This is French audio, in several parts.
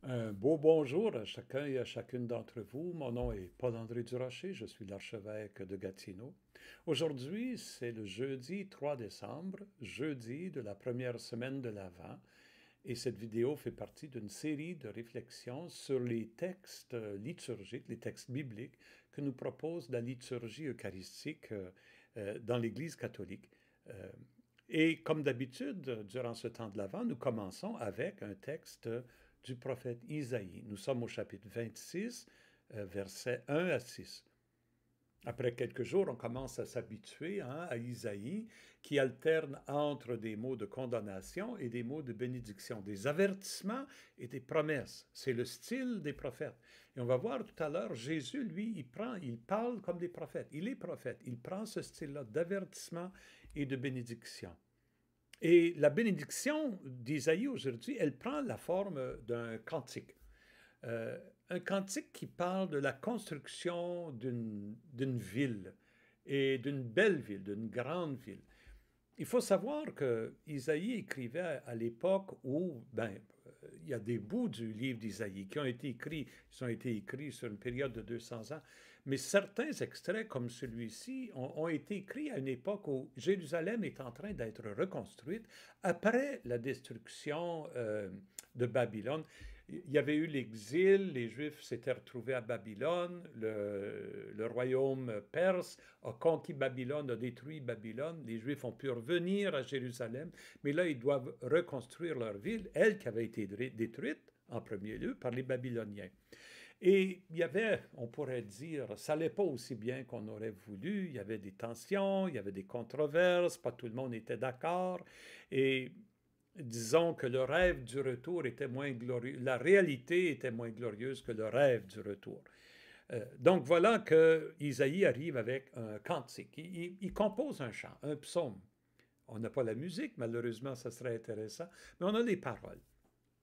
Un beau bonjour à chacun et à chacune d'entre vous. Mon nom est Paul-André Durocher, je suis l'archevêque de Gatineau. Aujourd'hui, c'est le jeudi 3 décembre, jeudi de la première semaine de l'Avent, et cette vidéo fait partie d'une série de réflexions sur les textes liturgiques, les textes bibliques que nous propose la liturgie eucharistique dans l'Église catholique. Euh, et comme d'habitude, durant ce temps de l'Avent, nous commençons avec un texte du prophète Isaïe. Nous sommes au chapitre 26, versets 1 à 6. Après quelques jours, on commence à s'habituer à Isaïe, qui alterne entre des mots de condamnation et des mots de bénédiction, des avertissements et des promesses. C'est le style des prophètes. Et on va voir tout à l'heure, Jésus, lui, il parle comme des prophètes. Il est prophète. Il prend ce style-là d'avertissement et de bénédiction. Et la bénédiction d'Isaïe aujourd'hui, elle prend la forme d'un cantique. Un cantique qui parle de la construction d'une ville et d'une belle ville, d'une grande ville. Il faut savoir que Isaïe écrivait à l'époque où, il y a des bouts du livre d'Isaïe qui ont été écrits, ils ont été écrits sur une période de 200 ans, mais certains extraits comme celui-ci ont été écrits à une époque où Jérusalem est en train d'être reconstruite après la destruction de Babylone. Il y avait eu l'exil, les Juifs s'étaient retrouvés à Babylone, le royaume perse a conquis Babylone, a détruit Babylone, les Juifs ont pu revenir à Jérusalem, mais là ils doivent reconstruire leur ville, elle qui avait été détruite en premier lieu par les Babyloniens. Et il y avait, on pourrait dire, ça n'allait pas aussi bien qu'on aurait voulu, il y avait des tensions, il y avait des controverses, pas tout le monde était d'accord, et disons que le rêve du retour était moins glorieux, la réalité était moins glorieuse que le rêve du retour. Donc voilà que Isaïe arrive avec un cantique. Il compose un chant, un psaume. On n'a pas la musique, malheureusement, ça serait intéressant, mais on a les paroles.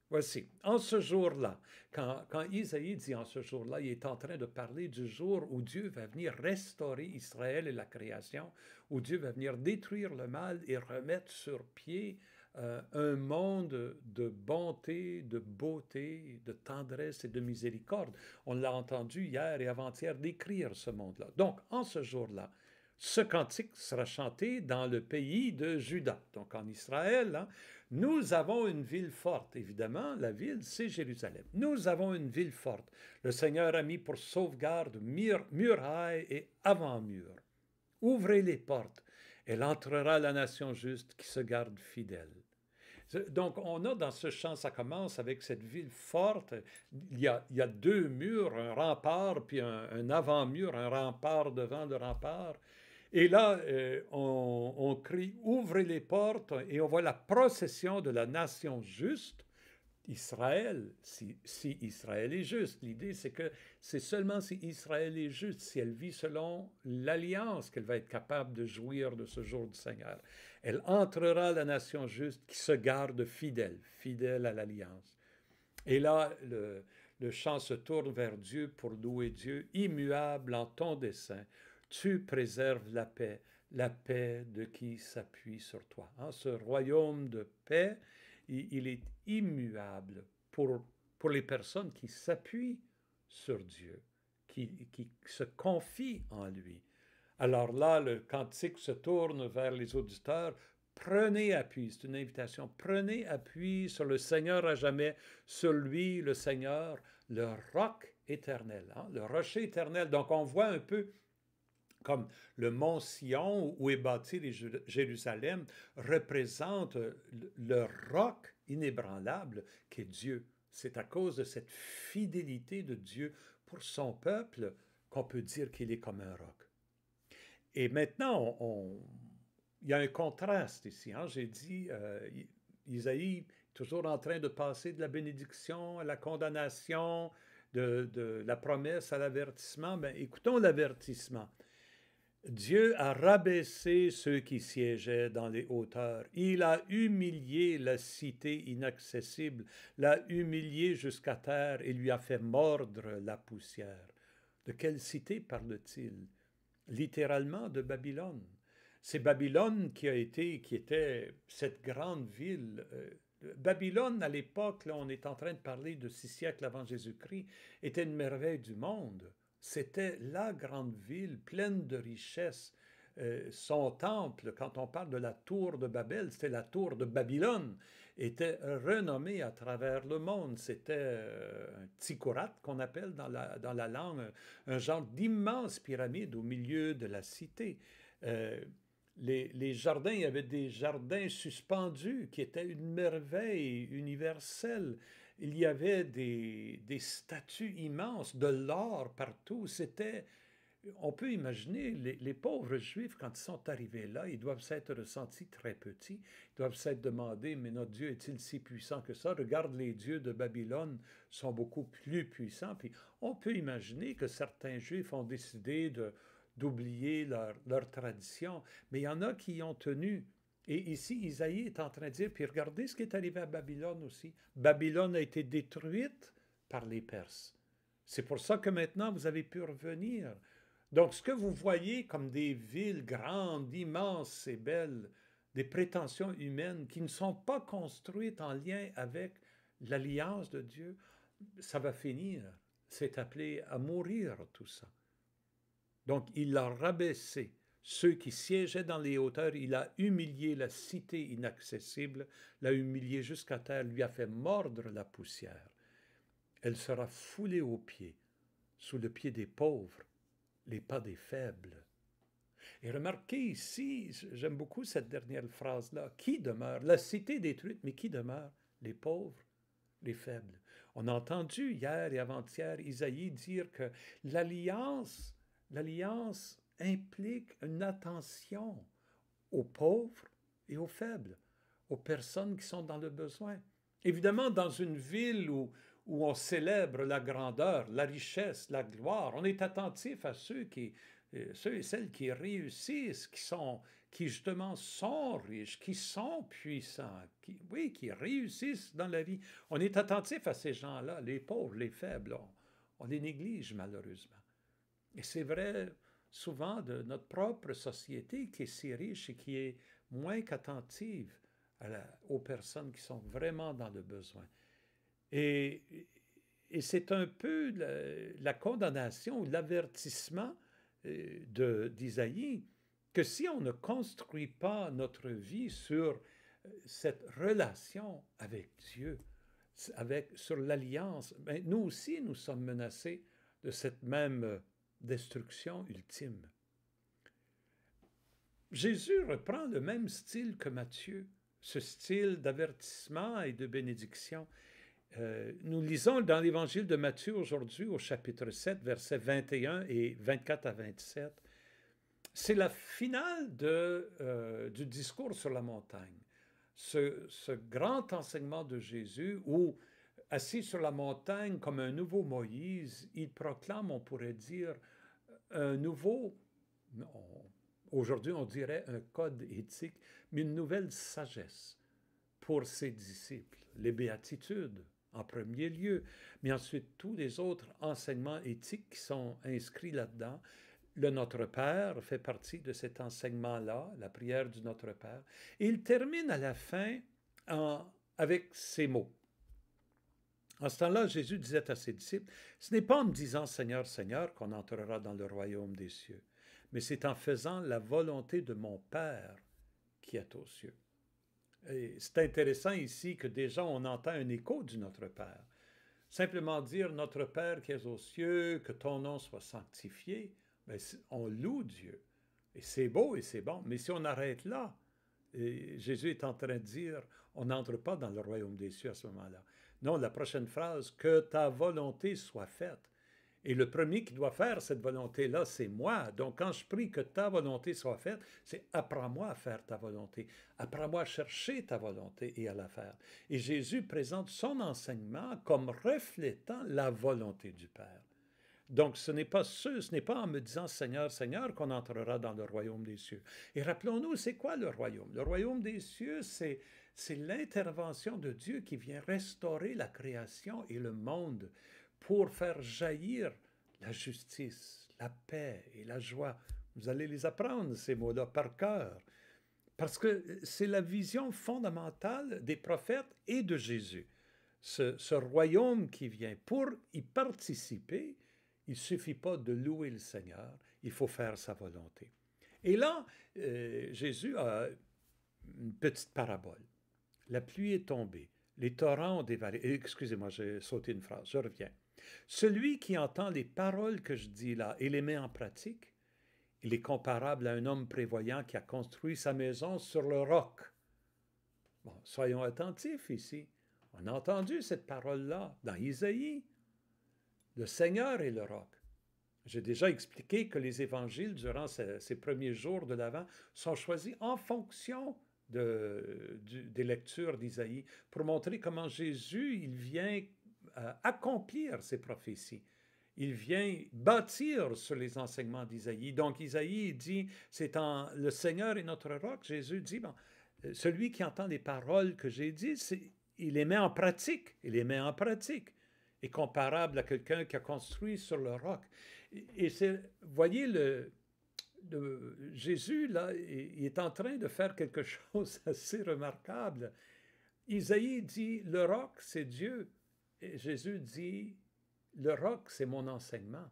Voici, en ce jour-là, quand Isaïe dit en ce jour-là, il est en train de parler du jour où Dieu va venir restaurer Israël et la création, où Dieu va venir détruire le mal et remettre sur pied un monde de bonté, de beauté, de tendresse et de miséricorde. On l'a entendu hier et avant-hier décrire ce monde-là. Donc, en ce jour-là, ce cantique sera chanté dans le pays de Juda, donc en Israël. Hein. Nous avons une ville forte, évidemment, la ville, c'est Jérusalem. Nous avons une ville forte. Le Seigneur a mis pour sauvegarde murailles et avant-murs. Ouvrez les portes, elle entrera la nation juste qui se garde fidèle. Donc, on a dans ce chant, ça commence avec cette ville forte. Il y a deux murs, un rempart, puis un avant-mur, un rempart devant le rempart. Et là, on crie ouvrez les portes et on voit la procession de la nation juste. Israël, si Israël est juste. L'idée, c'est que c'est seulement si Israël est juste, si elle vit selon l'alliance, qu'elle va être capable de jouir de ce jour du Seigneur. Elle entrera la nation juste qui se garde fidèle, fidèle à l'alliance. Et là, le chant se tourne vers Dieu pour louer Dieu, immuable en ton dessein. Tu préserves la paix de qui s'appuie sur toi. Hein, ce royaume de paix, il est immuable pour les personnes qui s'appuient sur Dieu, qui se confient en lui. Alors là, le cantique se tourne vers les auditeurs. Prenez appui, c'est une invitation. Prenez appui sur le Seigneur à jamais, sur lui, le Seigneur, le roc éternel, hein, le rocher éternel. Donc on voit un peu comme le mont Sion où est bâti Jérusalem représente le roc inébranlable qu'est Dieu. C'est à cause de cette fidélité de Dieu pour son peuple qu'on peut dire qu'il est comme un roc. Et maintenant, il y a un contraste ici. Hein? J'ai dit, Isaïe, toujours en train de passer de la bénédiction à la condamnation, de la promesse à l'avertissement. Ben, écoutons l'avertissement. Dieu a rabaissé ceux qui siégeaient dans les hauteurs. Il a humilié la cité inaccessible, l'a humilié jusqu'à terre et lui a fait mordre la poussière. De quelle cité parle-t-il? Littéralement de Babylone. C'est Babylone qui était cette grande ville. Babylone, à l'époque, là, on est en train de parler de 6 siècles avant Jésus-Christ, était une merveille du monde. C'était la grande ville pleine de richesses. Son temple, quand on parle de la tour de Babel, c'était la tour de Babylone, était renommée à travers le monde. C'était un tikkurat qu'on appelle dans la langue, un genre d'immense pyramide au milieu de la cité. Les jardins, il y avait des jardins suspendus qui étaient une merveille universelle. Il y avait des statues immenses, de l'or partout. C'était, on peut imaginer, les pauvres Juifs, quand ils sont arrivés là, ils doivent s'être ressentis très petits. Ils doivent s'être demandé, mais notre Dieu est-il si puissant que ça? Regarde, les dieux de Babylone sont beaucoup plus puissants. Puis on peut imaginer que certains Juifs ont décidé d'oublier leur tradition, mais il y en a qui y ont tenu. Et ici, Isaïe est en train de dire, puis regardez ce qui est arrivé à Babylone aussi. Babylone a été détruite par les Perses. C'est pour ça que maintenant, vous avez pu revenir. Donc, ce que vous voyez comme des villes grandes, immenses et belles, des prétentions humaines qui ne sont pas construites en lien avec l'alliance de Dieu, ça va finir. C'est appelé à mourir tout ça. Donc, il a rabaissé ceux qui siégeaient dans les hauteurs, il a humilié la cité inaccessible, l'a humilié jusqu'à terre, lui a fait mordre la poussière. Elle sera foulée aux pieds, sous le pied des pauvres, les pas des faibles. Et remarquez ici, j'aime beaucoup cette dernière phrase-là, qui demeure? La cité détruite, mais qui demeure? Les pauvres, les faibles. On a entendu hier et avant-hier Isaïe dire que l'alliance implique une attention aux pauvres et aux faibles, aux personnes qui sont dans le besoin. Évidemment, dans une ville où on célèbre la grandeur, la richesse, la gloire, on est attentif à ceux et celles qui réussissent, qui justement sont riches, qui sont puissants, qui réussissent dans la vie. On est attentif à ces gens-là, les pauvres, les faibles, on les néglige malheureusement. Et c'est vrai souvent de notre propre société qui est si riche et qui est moins qu'attentive aux personnes qui sont vraiment dans le besoin. Et c'est un peu la condamnation ou l'avertissement d'Isaïe que si on ne construit pas notre vie sur cette relation avec Dieu, sur l'alliance, ben, nous aussi, nous sommes menacés de cette même destruction ultime. Jésus reprend le même style que Matthieu, ce style d'avertissement et de bénédiction. Nous lisons dans l'évangile de Matthieu aujourd'hui au chapitre 7, versets 21 et 24 à 27. C'est la finale du discours sur la montagne. Ce grand enseignement de Jésus où, assis sur la montagne comme un nouveau Moïse, il proclame, on pourrait dire, un nouveau, aujourd'hui on dirait un code éthique, mais une nouvelle sagesse pour ses disciples, les béatitudes en premier lieu, mais ensuite tous les autres enseignements éthiques qui sont inscrits là-dedans. Le Notre Père fait partie de cet enseignement-là, la prière du Notre Père. Et il termine à la fin avec ces mots. En ce temps-là, Jésus disait à ses disciples, « Ce n'est pas en me disant « Seigneur, Seigneur » qu'on entrera dans le royaume des cieux, mais c'est en faisant la volonté de mon Père qui est aux cieux. » Et c'est intéressant ici que déjà on entend un écho du Notre Père. Simplement dire « Notre Père qui est aux cieux, que ton nom soit sanctifié », ben, on loue Dieu. Et c'est beau et c'est bon. Mais si on arrête là, et Jésus est en train de dire, on n'entre pas dans le royaume des cieux à ce moment-là. Non, la prochaine phrase, que ta volonté soit faite. Et le premier qui doit faire cette volonté-là, c'est moi. Donc, quand je prie que ta volonté soit faite, c'est apprends-moi à faire ta volonté. Apprends-moi à chercher ta volonté et à la faire. Et Jésus présente son enseignement comme reflétant la volonté du Père. Donc, ce n'est pas en me disant « Seigneur, Seigneur » qu'on entrera dans le royaume des cieux. Et rappelons-nous, c'est quoi le royaume? Le royaume des cieux, c'est l'intervention de Dieu qui vient restaurer la création et le monde pour faire jaillir la justice, la paix et la joie. Vous allez les apprendre, ces mots-là, par cœur. Parce que c'est la vision fondamentale des prophètes et de Jésus. Ce royaume qui vient, pour y participer, il ne suffit pas de louer le Seigneur, il faut faire sa volonté. Et là, Jésus a une petite parabole. La pluie est tombée, les torrents ont dévalé. Excusez-moi, j'ai sauté une phrase, je reviens. Celui qui entend les paroles que je dis là et les met en pratique, il est comparable à un homme prévoyant qui a construit sa maison sur le roc. Bon, soyons attentifs ici. On a entendu cette parole-là dans Isaïe. Le Seigneur est le roc. J'ai déjà expliqué que les évangiles, durant ces premiers jours de l'Avent, sont choisis en fonction des lectures d'Isaïe pour montrer comment Jésus, il vient accomplir ses prophéties. Il vient bâtir sur les enseignements d'Isaïe. Donc Isaïe dit, le Seigneur est notre roc. Jésus dit, bon, celui qui entend les paroles que j'ai dites, il les met en pratique. Il les met en pratique. Est comparable à quelqu'un qui a construit sur le roc. Et voyez, Jésus, là, il est en train de faire quelque chose d'assez remarquable. Isaïe dit, le roc, c'est Dieu. Et Jésus dit, le roc, c'est mon enseignement.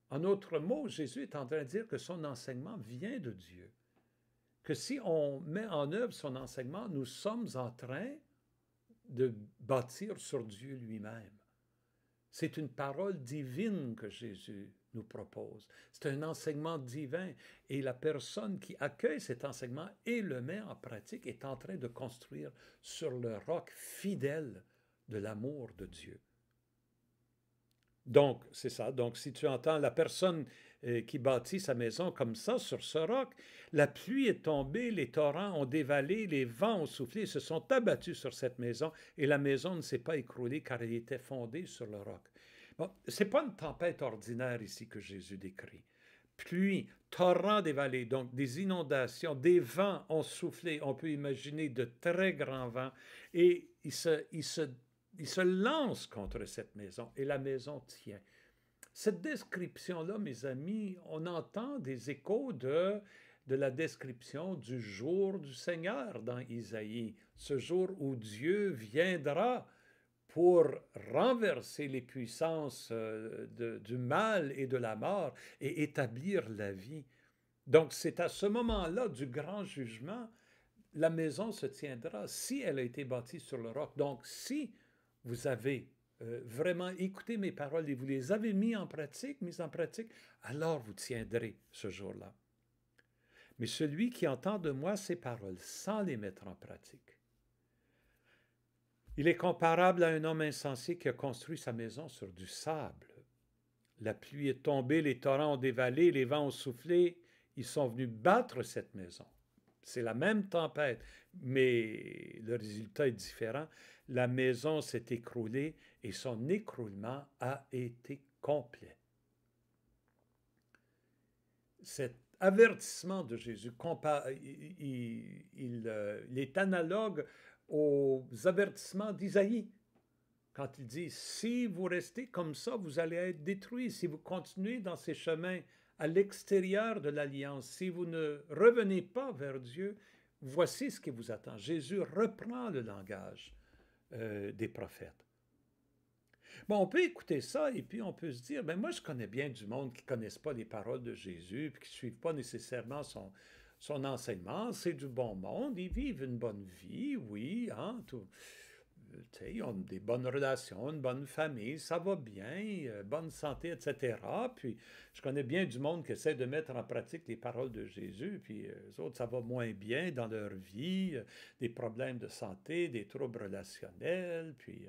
En d'autres mots, Jésus est en train de dire que son enseignement vient de Dieu. Que si on met en œuvre son enseignement, nous sommes en train de bâtir sur Dieu lui-même. C'est une parole divine que Jésus nous propose. C'est un enseignement divin. Et la personne qui accueille cet enseignement et le met en pratique est en train de construire sur le roc fidèle de l'amour de Dieu. Donc, c'est ça. Donc, si tu entends la personne qui bâtit sa maison comme ça, sur ce roc, la pluie est tombée, les torrents ont dévalé, les vents ont soufflé, se sont abattus sur cette maison, et la maison ne s'est pas écroulée car elle était fondée sur le roc. Bon, ce n'est pas une tempête ordinaire ici que Jésus décrit. Pluie, torrents dévalés, donc des inondations, des vents ont soufflé, on peut imaginer de très grands vents, et il se lance contre cette maison et la maison tient. Cette description-là, mes amis, on entend des échos de la description du jour du Seigneur dans Isaïe, ce jour où Dieu viendra pour renverser les puissances du mal et de la mort et établir la vie. Donc c'est à ce moment-là du grand jugement, la maison se tiendra si elle a été bâtie sur le roc. Donc si vous avez vraiment écouté mes paroles et vous les avez mises en pratique, alors vous tiendrez ce jour-là. Mais celui qui entend de moi ces paroles sans les mettre en pratique, il est comparable à un homme insensé qui a construit sa maison sur du sable. La pluie est tombée, les torrents ont dévalé, les vents ont soufflé, ils sont venus battre cette maison. C'est la même tempête, mais le résultat est différent. La maison s'est écroulée et son écroulement a été complet. Cet avertissement de Jésus, il est analogue aux avertissements d'Isaïe, quand il dit « Si vous restez comme ça, vous allez être détruits. Si vous continuez dans ces chemins à l'extérieur de l'alliance, si vous ne revenez pas vers Dieu, voici ce qui vous attend. » Jésus reprend le langage des prophètes. Bon, on peut écouter ça et puis on peut se dire, ben moi je connais bien du monde qui ne connaissent pas les paroles de Jésus puis qui ne suivent pas nécessairement son enseignement. C'est du bon monde, ils vivent une bonne vie, oui, hein, ils ont des bonnes relations, une bonne famille, ça va bien, bonne santé, etc. Puis je connais bien du monde qui essaie de mettre en pratique les paroles de Jésus, puis eux autres, ça va moins bien dans leur vie, des problèmes de santé, des troubles relationnels, puis...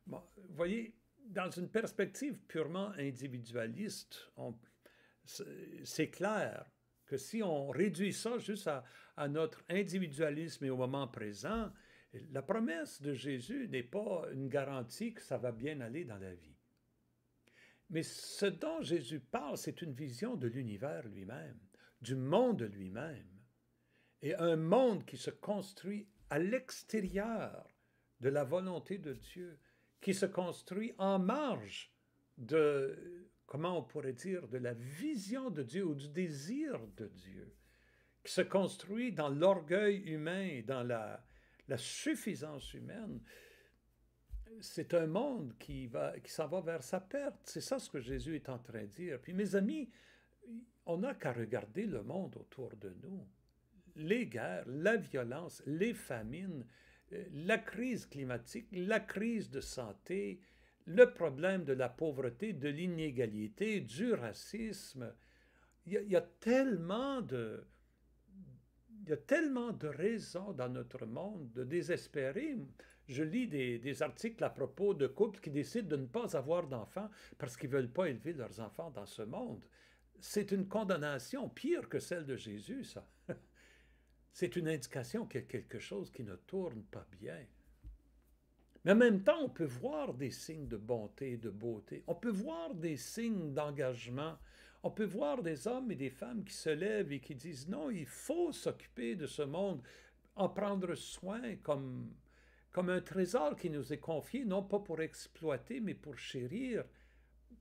Bon, vous voyez, dans une perspective purement individualiste, c'est clair que si on réduit ça juste à notre individualisme et au moment présent, la promesse de Jésus n'est pas une garantie que ça va bien aller dans la vie. Mais ce dont Jésus parle, c'est une vision de l'univers lui-même, du monde lui-même, et un monde qui se construit à l'extérieur de la volonté de Dieu, qui se construit en marge de, comment on pourrait dire, de la vision de Dieu ou du désir de Dieu. qui se construit dans l'orgueil humain, dans la suffisance humaine, c'est un monde qui s'en va vers sa perte. C'est ça ce que Jésus est en train de dire. Puis mes amis, on n'a qu'à regarder le monde autour de nous. Les guerres, la violence, les famines, la crise climatique, la crise de santé, le problème de la pauvreté, de l'inégalité, du racisme. Il y a tellement de raisons dans notre monde de désespérer. Je lis des articles à propos de couples qui décident de ne pas avoir d'enfants parce qu'ils ne veulent pas élever leurs enfants dans ce monde. C'est une condamnation pire que celle de Jésus, ça. C'est une indication qu'il y a quelque chose qui ne tourne pas bien. Mais en même temps, on peut voir des signes de bonté et de beauté. On peut voir des signes d'engagement. On peut voir des hommes et des femmes qui se lèvent et qui disent non, il faut s'occuper de ce monde, en prendre soin comme un trésor qui nous est confié, non pas pour exploiter, mais pour chérir,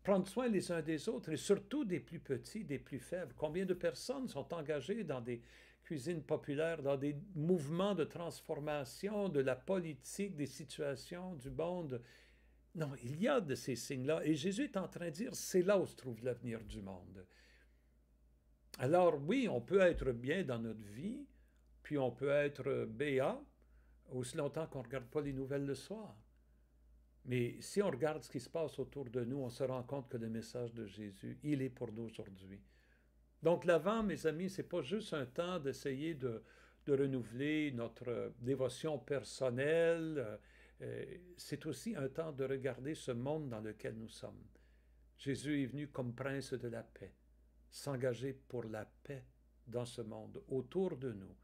prendre soin les uns des autres et surtout des plus petits, des plus faibles. Combien de personnes sont engagées dans des cuisines populaires, dans des mouvements de transformation de la politique, des situations du monde? Non, il y a de ces signes-là. Et Jésus est en train de dire, c'est là où se trouve l'avenir du monde. Alors oui, on peut être bien dans notre vie, puis on peut être béat, aussi longtemps qu'on ne regarde pas les nouvelles le soir. Mais si on regarde ce qui se passe autour de nous, on se rend compte que le message de Jésus, il est pour nous aujourd'hui. Donc l'Avent, mes amis, ce n'est pas juste un temps d'essayer de renouveler notre dévotion personnelle, c'est aussi un temps de regarder ce monde dans lequel nous sommes. Jésus est venu comme prince de la paix, s'engager pour la paix dans ce monde, autour de nous.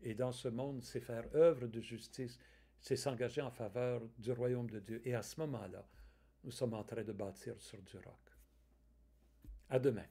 Et dans ce monde, c'est faire œuvre de justice, c'est s'engager en faveur du royaume de Dieu. Et à ce moment-là, nous sommes en train de bâtir sur du roc. À demain.